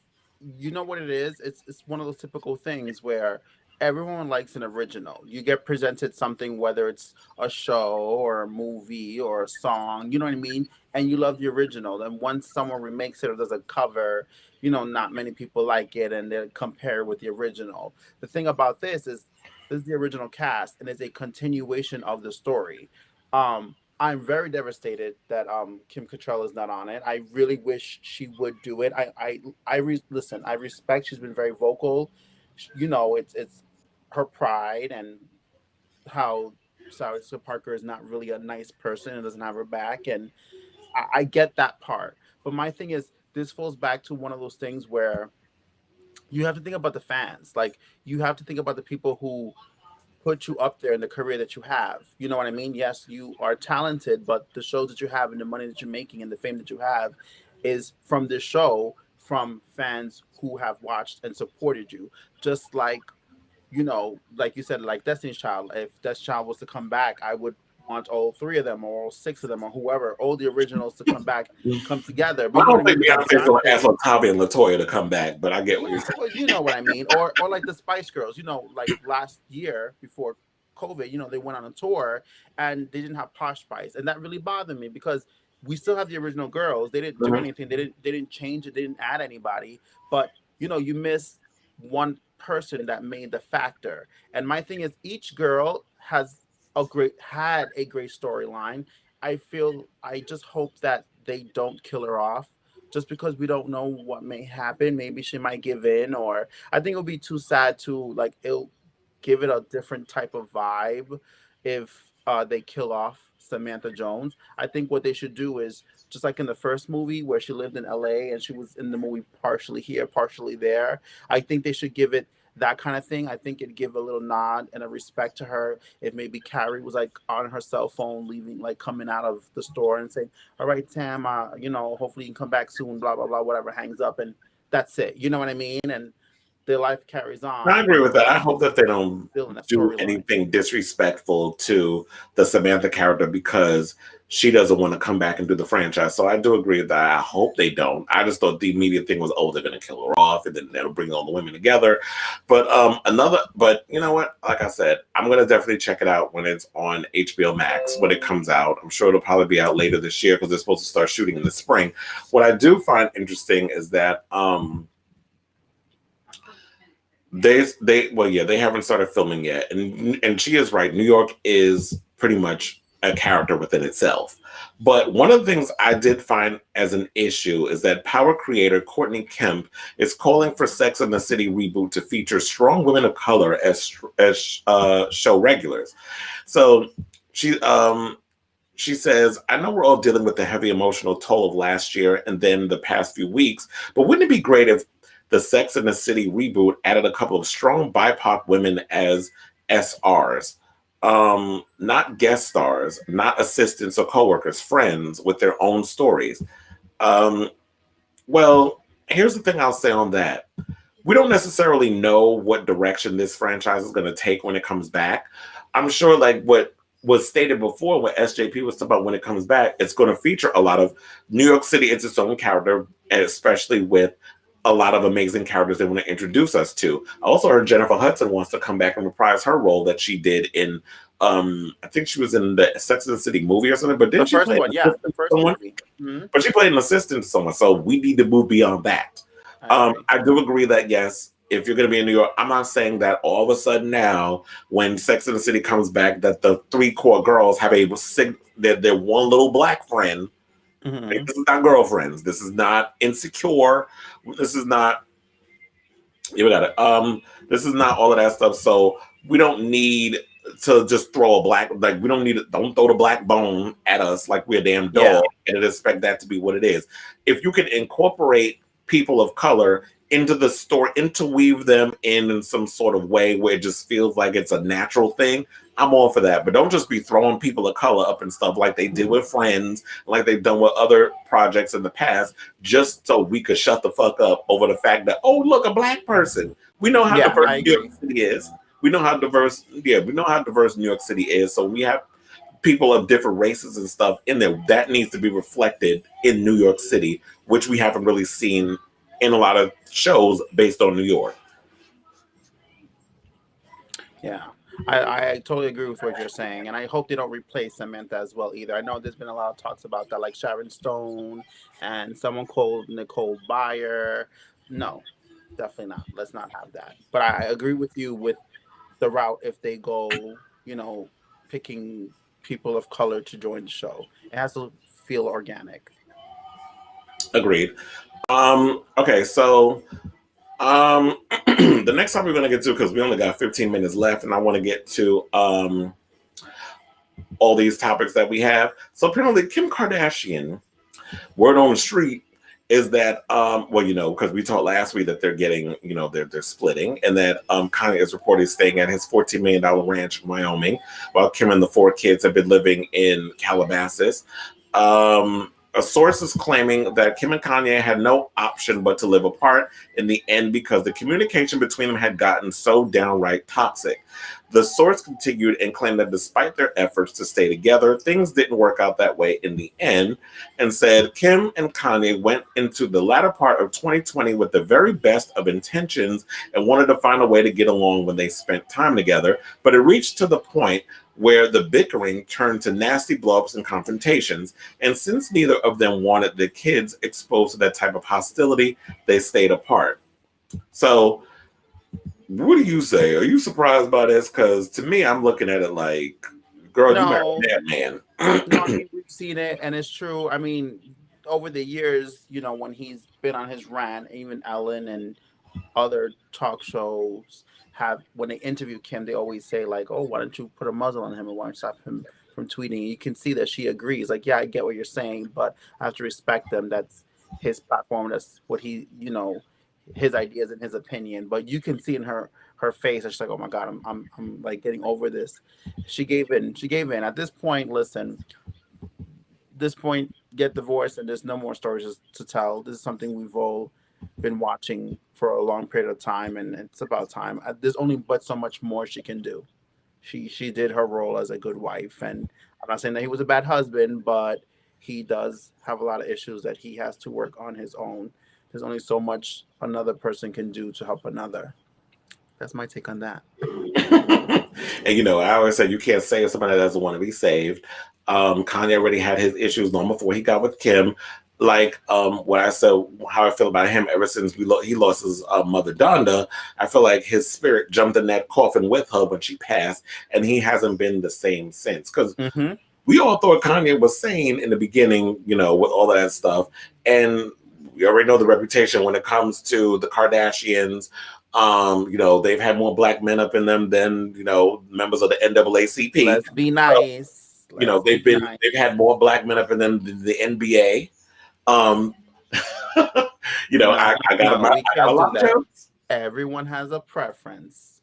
you know what it is? It's one of those typical things where everyone likes an original. You get presented something, whether it's a show or a movie or a song, you know what I mean? And you love the original. And once someone remakes it or does a cover, not many people like it and they compare with the original. The thing about this is the original cast and it's a continuation of the story. I'm very devastated that Kim Cattrall is not on it. I really wish she would do it. Listen. I respect. She's been very vocal. You know, it's her pride and how Sarah Jessica Parker is not really a nice person and doesn't have her back, and I get that part. But my thing is, this falls back to one of those things where you have to think about the fans. Like you have to think about the people who put you up there in the career that you have. You know what I mean? Yes, you are talented, but the shows that you have and the money that you're making and the fame that you have is from this show, from fans who have watched and supported you. Just like, you know, like you said, like Destiny's Child. If Destiny's Child was to come back, I would want all three of them or all six of them or whoever, all the originals to come back, come together. But I you know what don't I mean? think Because Beyonce's gonna ask Beyonce, Octavia and Latoya to come back, but I get what you're yeah, saying. well, you know what I mean. Or like the Spice Girls, you know, like last year before COVID, you know, they went on a tour and they didn't have Posh Spice, and that really bothered me because we still have the original girls. They didn't do Mhm. anything. They didn't change it. They didn't add anybody. But you know, you miss one person that made the factor. And my thing is, each girl had a great storyline. I just hope that they don't kill her off just because we don't know what may happen. Maybe she might give in, or I think it'll be too sad to like it'll give it a different type of vibe if they kill off Samantha Jones. I think what they should do is just like in the first movie where she lived in LA and she was in the movie partially here, partially there. I think they should give it that kind of thing. I think it'd give a little nod and a respect to her if maybe Carrie was like on her cell phone leaving, like coming out of the store and saying, all right, Tam, you know, hopefully you can come back soon, blah, blah, blah, whatever, hangs up, and that's it. You know what I mean? And their life carries I on, agree with that. but I hope that they don't still in that do storyline. anything disrespectful to the Samantha character because she doesn't want to come back and do the franchise. So I do agree with that. I hope they don't. I just thought the immediate thing was, oh, they're going to kill her off, and then that'll bring all the women together. But but you know what? Like I said, I'm going to definitely check it out when it's on HBO Max when it comes out. I'm sure it'll probably be out later this year because they're supposed to start shooting in the spring. What I do find interesting is that they haven't started filming yet, and she is right. New York is pretty much a character within itself. But one of the things I did find as an issue is that Power creator Courtney Kemp is calling for Sex and the City reboot to feature strong women of color as show regulars. So she says, I know we're all dealing with the heavy emotional toll of last year and then the past few weeks, but wouldn't it be great if the Sex and the City reboot added a couple of strong BIPOC women as SRs? Not guest stars, not assistants or coworkers, friends with their own stories. Well, here's the thing I'll say on that. We don't necessarily know what direction this franchise is going to take when it comes back. I'm sure, like what was stated before, what SJP was talking about when it comes back, it's going to feature a lot of New York City. It's its own character, and especially with a lot of amazing characters they want to introduce us to. I also heard Jennifer Hudson wants to come back and reprise her role that she did in, I think she was in the Sex and the City movie or something, but didn't she play The first someone? movie. Mm-hmm. But she played an assistant to someone, so we need to move beyond that. I do agree that, yes, if you're going to be in New York, I'm not saying that all of a sudden now, when Sex and the City comes back, that the three core girls have their one little black friend. Mm-hmm. Like, this is not girlfriends. This is not Insecure. This is not. You got it. This is not all of that stuff. So we don't need to just throw a black. Like we don't need. Don't throw the black bone at us like we're a damn dog and expect that to be what it is. If you can incorporate people of color into the story, interweave them in some sort of way where it just feels like it's a natural thing, I'm all for that. But don't just be throwing people of color up and stuff like they did with Friends, like they've done with other projects in the past, just so we could shut the fuck up over the fact that, oh, look, a black person. We know how diverse New York City is. We know how diverse New York City is. So we have people of different races and stuff in there. That needs to be reflected in New York City, which we haven't really seen in a lot of shows based on New York. Yeah, I totally agree with what you're saying, and I hope they don't replace Samantha as well either. I know there's been a lot of talks about that, like Sharon Stone and someone called Nicole Byer. No, definitely not. Let's not have that. But I agree with you with the route if they go, you know, picking people of color to join the show. It has to feel organic. Agreed. Okay, so the next topic we're going to get to, because we only got 15 minutes left, and I want to get to all these topics that we have. So apparently, Kim Kardashian, word on the street is that, well, you know, because we talked last week that they're getting, you know, they're splitting, and that Kanye is reportedly staying at his $14 million ranch in Wyoming, while Kim and the 4 kids have been living in Calabasas. A source is claiming that Kim and Kanye had no option but to live apart in the end because the communication between them had gotten so downright toxic. The source continued and claimed that despite their efforts to stay together, things didn't work out that way in the end, and said Kim and Kanye went into the latter part of 2020 with the very best of intentions and wanted to find a way to get along when they spent time together, but it reached to the point where the bickering turned to nasty blow-ups and confrontations. And since neither of them wanted the kids exposed to that type of hostility, they stayed apart. So what do you say? Are you surprised by this? Because to me, I'm looking at it like, girl, you married that man. No, I mean, we've seen it, and it's true. I mean, over the years, you know, when he's been on his rant, even Ellen and other talk shows when they interview Kim, they always say like, "Oh, why don't you put a muzzle on him and why don't you stop him from tweeting?" You can see that she agrees. Like, yeah, I get what you're saying, but I have to respect them. That's his platform. That's what he, you know, his ideas and his opinion. But you can see in her face, she's like, "Oh my God, I'm like getting over this." She gave in. She gave in. At this point, listen. This point, get divorced, and there's no more stories to tell. This is something we've all been watching for a long period of time, and it's about time. There's only but so much more she can do. She did her role as a good wife, and I'm not saying that he was a bad husband, but he does have a lot of issues that he has to work on his own. There's only so much another person can do to help another. That's my take on that. And you know, I always say you can't save somebody that doesn't want to be saved. Kanye already had his issues long before he got with Kim. Like what I said, how I feel about him ever since he lost his mother Donda, I feel like his spirit jumped in that coffin with her when she passed, and he hasn't been the same since. Because we all thought Kanye was sane in the beginning, you know, with all of that stuff, and we already know the reputation when it comes to the Kardashians. You know, they've had more black men up in them than, you know, members of the NAACP. Let's be nice. You know, they've had more black men up in them than the NBA. You know, I got a lot of jokes. Everyone has a preference.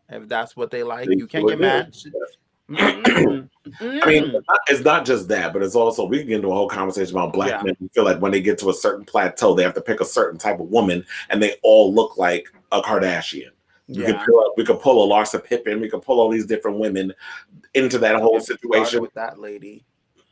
If that's what they like, you can't get mad. I mean, it's not just that, but it's also, we can get into a whole conversation about black men who feel like when they get to a certain plateau, they have to pick a certain type of woman, and they all look like a Kardashian. We could pull a Larsa Pippen, we could pull all these different women into that whole situation with that lady.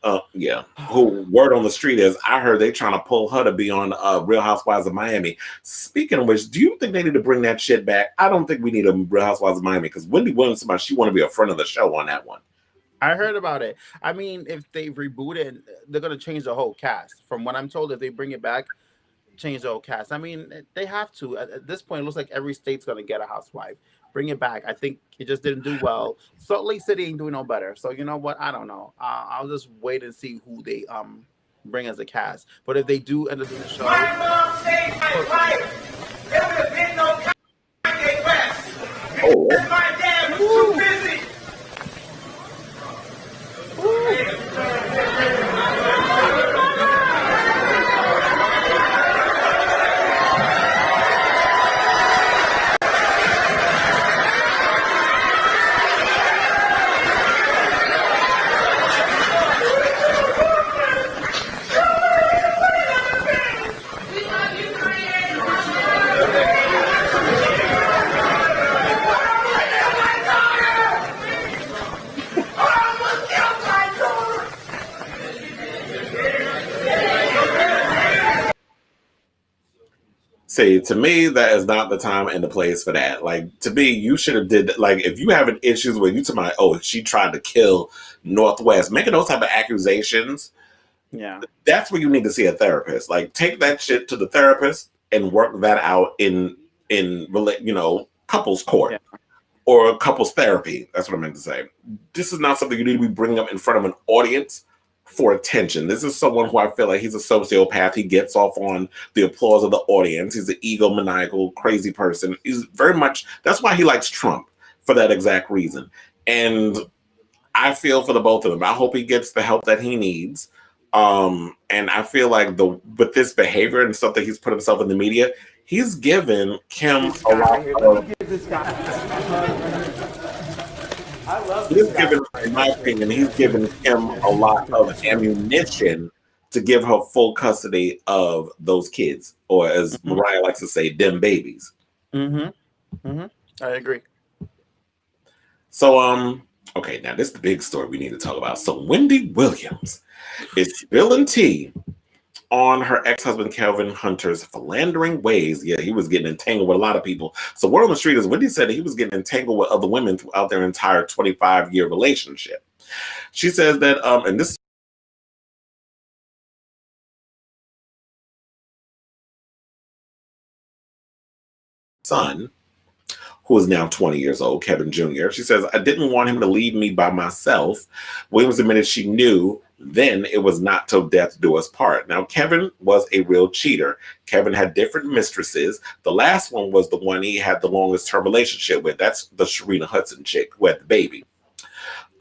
Who, word on the street is, I heard they trying to pull her to be on Real Housewives of Miami. Speaking of which, do you think they need to bring that shit back? I don't think we need a Real Housewives of Miami, because Wendy Williams, she want to be a friend of the show on that one. I heard about it. I mean, if they reboot it, they're going to change the whole cast. From what I'm told, if they bring it back, change the whole cast. I mean, they have to. At this point, it looks like every state's going to get a housewife. Bring it back. I think it just didn't do well. Salt Lake City ain't doing no better. So you know what? I don't know. I'll just wait and see who they bring as a cast. But if they do end up doing the show, my mom saved my life. There would have been no Kanye West. Because my dad was too busy. See, to me, that is not the time and the place for that. Like, to me, you should have did, like, if you having issues where you talking about, oh, she tried to kill Northwest, making those type of accusations, that's where you need to see a therapist. Like, take that shit to the therapist and work that out in you know, couples court. or couples therapy. That's what I meant to say. This is not something you need to be bringing up in front of an audience for attention. This is someone who I feel like he's a sociopath. He gets off on the applause of the audience. He's an egomaniacal, crazy person. He's very much, that's why he likes Trump, for that exact reason. And I feel for the both of them. I hope he gets the help that he needs. And I feel like with this behavior and stuff that he's put himself in the media, he's given Kim a lot of... He's given, in my opinion, he's given Kim a lot of ammunition to give her full custody of those kids, or as Mariah likes to say, them babies. I agree. So, okay, now this is the big story we need to talk about. So Wendy Williams is spilling tea on her ex-husband Kevin Hunter's philandering ways. Yeah, he was getting entangled with a lot of people. So word on the street is Wendy said he was getting entangled with other women throughout their entire 25-year relationship. She says that, and this son, who is now 20 years old, Kevin Jr. She says, I didn't want him to leave me by myself. Williams admitted she knew then it was not till death do us part. Now, Kevin was a real cheater. Kevin had different mistresses. The last one was the one he had the longest term relationship with. That's the Sharina Hudson chick who had the baby.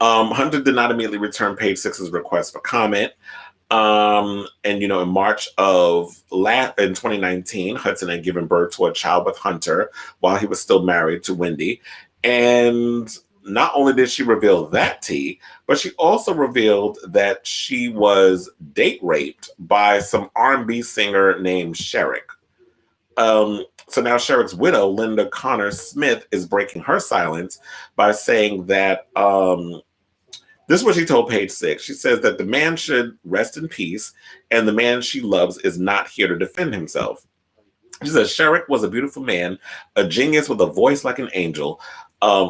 Hunter did not immediately return Page Six's request for comment. And, you know, in March in 2019, Hudson had given birth to a child with Hunter while he was still married to Wendy. And not only did she reveal that tea, but she also revealed that she was date raped by some R&B singer named Sherrick. So now Sherrick's widow, Linda Connor Smith, is breaking her silence by saying that this is what she told Page Six. She says that the man should rest in peace, and the man she loves is not here to defend himself. She says Sherrick was a beautiful man, a genius with a voice like an angel.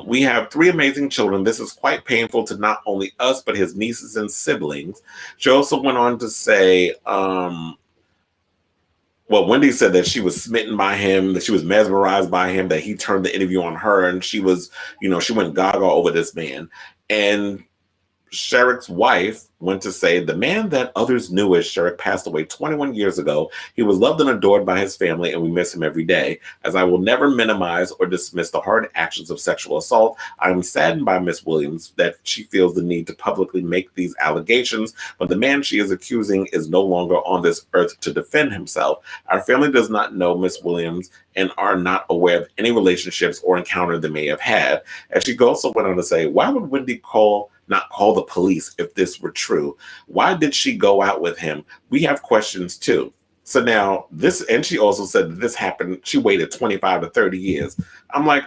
We have 3 amazing children. This is quite painful to not only us, but his nieces and siblings. She also went on to say, well, Wendy said that she was smitten by him, that she was mesmerized by him, that he turned the interview on her, and she was, you know, she went gaga over this man. And Sherrick's wife went to say, the man that others knew as Sherrick passed away 21 years ago. He was loved and adored by his family, and we miss him every day. As I will never minimize or dismiss the hard actions of sexual assault, I am saddened by Miss Williams that she feels the need to publicly make these allegations, but the man she is accusing is no longer on this earth to defend himself. Our family does not know Miss Williams and are not aware of any relationships or encounter they may have had. And she also went on to say, why would Wendy not call the police if this were true? Why did she go out with him? We have questions too. So now this, and she also said that this happened, she waited 25 to 30 years. I'm like,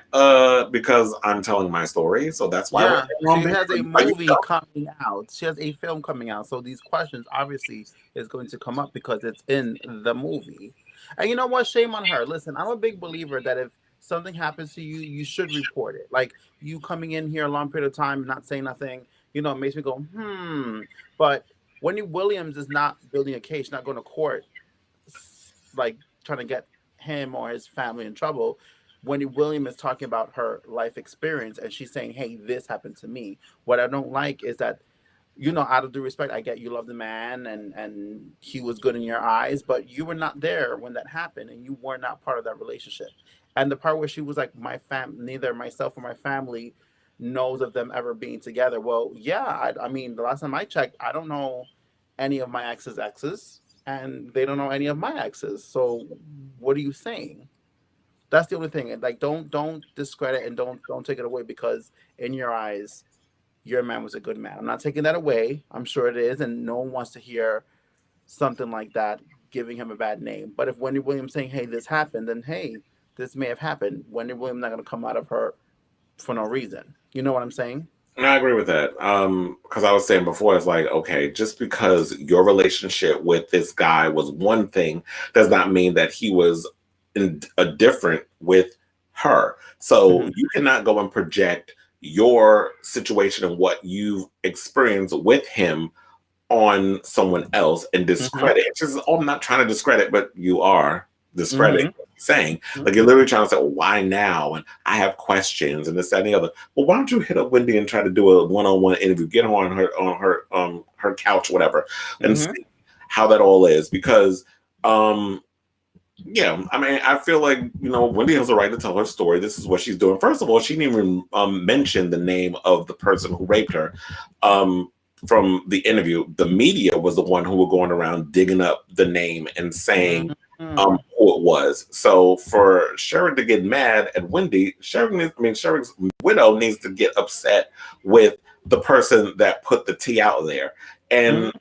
because I'm telling my story, so that's why. Yeah, she has a movie coming out. She has a film coming out. So these questions obviously is going to come up because it's in the movie. And you know what? Shame on her. Listen, I'm a big believer that if something happens to you, you should report it. Like you coming in here a long period of time and not saying nothing, you know, it makes me go, But Wendy Williams is not building a case, not going to court, like trying to get him or his family in trouble. Wendy Williams is talking about her life experience, and she's saying, hey, this happened to me. What I don't like is that, you know, out of due respect, I get you love the man and he was good in your eyes, but you were not there when that happened, and you were not part of that relationship. And the part where she was like, neither myself or my family knows of them ever being together. Well, yeah, I mean, the last time I checked, I don't know any of my ex's exes, and they don't know any of my exes. So what are you saying? That's the only thing. Like, don't discredit and don't take it away because in your eyes, your man was a good man. I'm not taking that away. I'm sure it is, and no one wants to hear something like that giving him a bad name. But if Wendy Williams saying, hey, this happened, then hey, this may have happened. Wendy Williams not going to come out of her for no reason. You know what I'm saying? I agree with that. Because I was saying before, it's like, okay, just because your relationship with this guy was one thing does not mean that he was different with her. So you cannot go and project your situation and what you've experienced with him on someone else and discredit. It's just, I'm not trying to discredit, but you are. discrediting what he's saying. Like, you're literally trying to say, well, why now? And I have questions and this, that, and the other. Well, why don't you hit up Wendy and try to do a one-on-one interview? Get her on her couch, whatever, and see how that all is. Because yeah, I mean, I feel like, Wendy has a right to tell her story. This is what she's doing. First of all, she didn't even mention the name of the person who raped her. From the interview, the media was the one who were going around digging up the name and saying who it was. So for Sharon to get mad at Wendy, Sharon's widow needs to get upset with the person that put the tea out there. And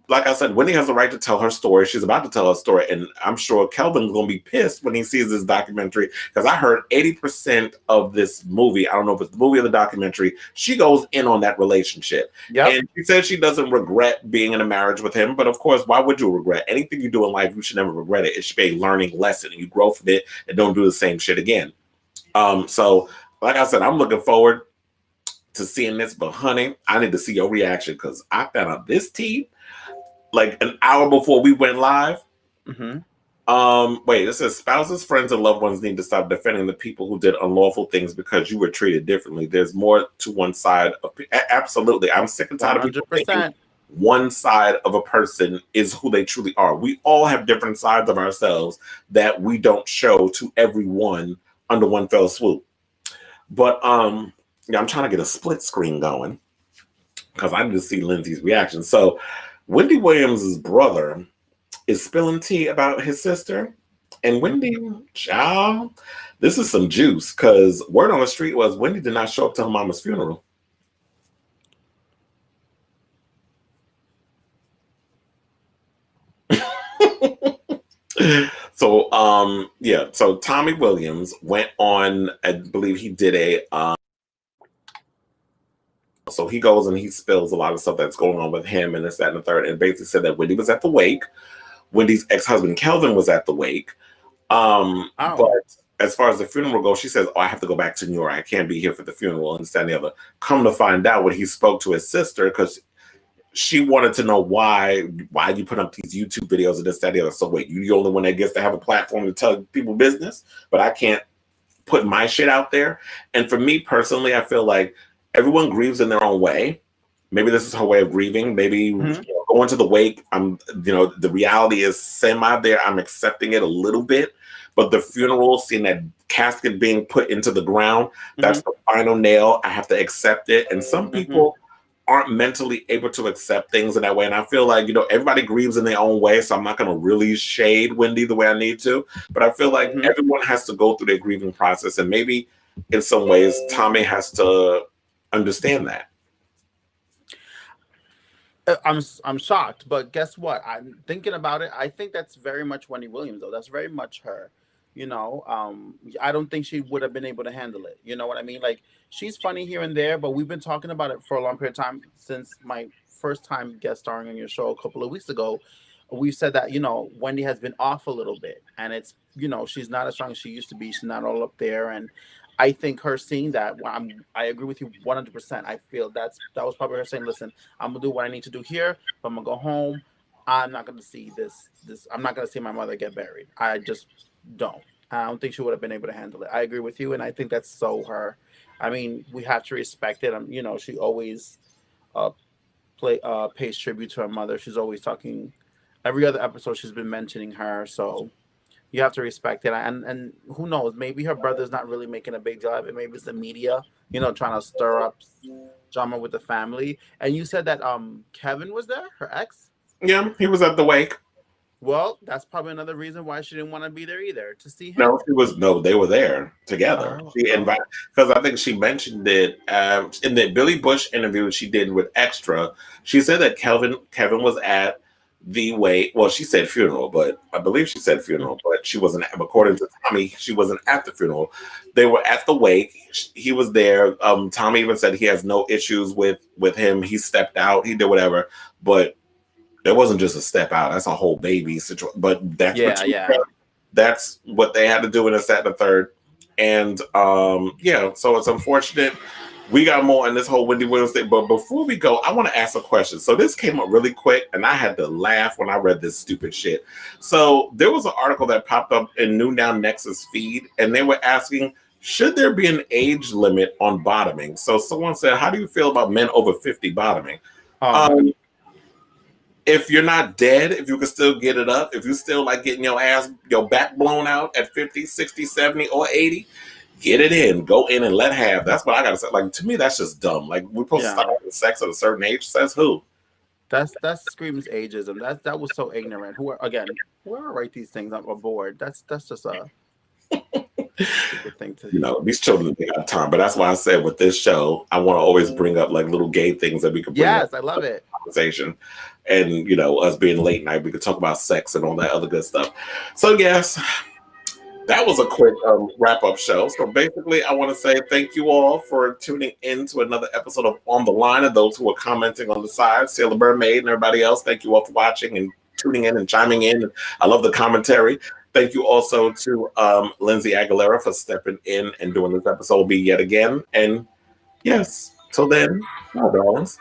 like I said, Wendy has the right to tell her story. She's about to tell her story, and I'm sure Kelvin's going to be pissed when he sees this documentary, because I heard 80% of this movie, I don't know if it's the movie or the documentary, she goes in on that relationship. Yep. And she says she doesn't regret being in a marriage with him, but of course, why would you regret? Anything you do in life, you should never regret it. It should be a learning lesson, and you grow from it and don't do the same shit again. So, like I said, I'm looking forward to seeing this, but honey, I need to see your reaction, because I found out this tea like an hour before we went live. Wait, it says spouses, friends, and loved ones need to stop defending the people who did unlawful things because you were treated differently. There's more to one side of absolutely. I'm sick and tired of people thinking one side of a person is who they truly are. We all have different sides of ourselves that we don't show to everyone under one fell swoop. But yeah, I'm trying to get a split screen going because I need to see Lindsay's reaction. So Wendy Williams' brother is spilling tea about his sister. And Wendy, child, this is some juice, because word on the street was Wendy did not show up to her mama's funeral. So, yeah, so Tommy Williams went on, I believe he did a, so he goes and he spills a lot of stuff that's going on with him and this, that, and the third, and basically said that Wendy was at the wake. Wendy's ex-husband, Kelvin, was at the wake. But as far as the funeral goes, she says, I have to go back to New York. I can't be here for the funeral and this, that, and the other. Come to find out when he spoke to his sister, because she wanted to know why you put up these YouTube videos and this, that, and the other. So wait, you're the only one that gets to have a platform to tell people business, but I can't put my shit out there. And for me personally, I feel like everyone grieves in their own way. Maybe this is her way of grieving. Maybe going to the wake, the reality is semi there. I'm accepting it a little bit, but the funeral, seeing that casket being put into the ground, that's the final nail. I have to accept it. And some people aren't mentally able to accept things in that way. And I feel like, everybody grieves in their own way. So I'm not going to really shade Wendy the way I need to, but I feel like everyone has to go through their grieving process. And maybe in some ways, Tommy has to understand that. I'm shocked, but guess what? I'm thinking about it. I think that's very much Wendy Williams, though. That's very much her. I don't think she would have been able to handle it. You know what I mean? Like, she's funny here and there, but we've been talking about it for a long period of time since my first time guest starring on your show a couple of weeks ago. We've said that, Wendy has been off a little bit, and it's, she's not as strong as she used to be. She's not all up there. And I think her seeing that, I agree with you 100%. I feel that was probably her saying, listen, I'm going to do what I need to do here. If I'm going to go home, I'm not going to see this. I'm not going to see my mother get buried. I just don't. I don't think she would have been able to handle it. I agree with you, and I think that's so her. I mean, we have to respect it. She always pays tribute to her mother. She's always talking. Every other episode, she's been mentioning her. So you have to respect it. And who knows? Maybe her brother's not really making a big deal of it. Maybe it's the media, trying to stir up drama with the family. And you said that Kevin was there, her ex? Yeah, he was at the wake. Well, that's probably another reason why she didn't want to be there either, to see him. No, they were there together. She invited, because I think she mentioned it in the Billy Bush interview she did with Extra. She said that Kevin was at the wake. Well, she said funeral, but I believe she said funeral, but she wasn't. According to Tommy, she wasn't at the funeral. They were at the wake. He was there. Tommy even said he has no issues with him. He stepped out. He did whatever, but there wasn't just a step out. That's a whole baby situation. But that's that's what they had to do in a set and a third. And so it's unfortunate We got more on this whole Wendy Williams thing, but before we go, I want to ask a question. So this came up really quick, and I had to laugh when I read this stupid shit. So there was an article that popped up in New Now Nexus feed, and they were asking, should there be an age limit on bottoming? So someone said, how do you feel about men over 50 bottoming? If you're not dead, if you can still get it up, if you still like getting your back blown out at 50, 60, 70, or 80, get it in, go in and let have. That's what I gotta say. Like, to me, that's just dumb. Like, we're supposed to start having sex at a certain age. Says who? That screams ageism. That was so ignorant. Whoever write these things on board, that's just a stupid thing to. You know, these children, they got time. But that's why I said with this show, I want to always bring up like little gay things that we can bring up. Yes, I love it. Conversation. And, you know, us being late night, we could talk about sex and all that other good stuff. So, yes, that was a quick wrap-up show. So, basically, I want to say thank you all for tuning in to another episode of On the Line, and those who are commenting on the side, Sailor Mermaid and everybody else. Thank you all for watching and tuning in and chiming in. I love the commentary. Thank you also to Lindsay Aguilera for stepping in and doing this episode yet again. And, yes, till then, bye, darlings.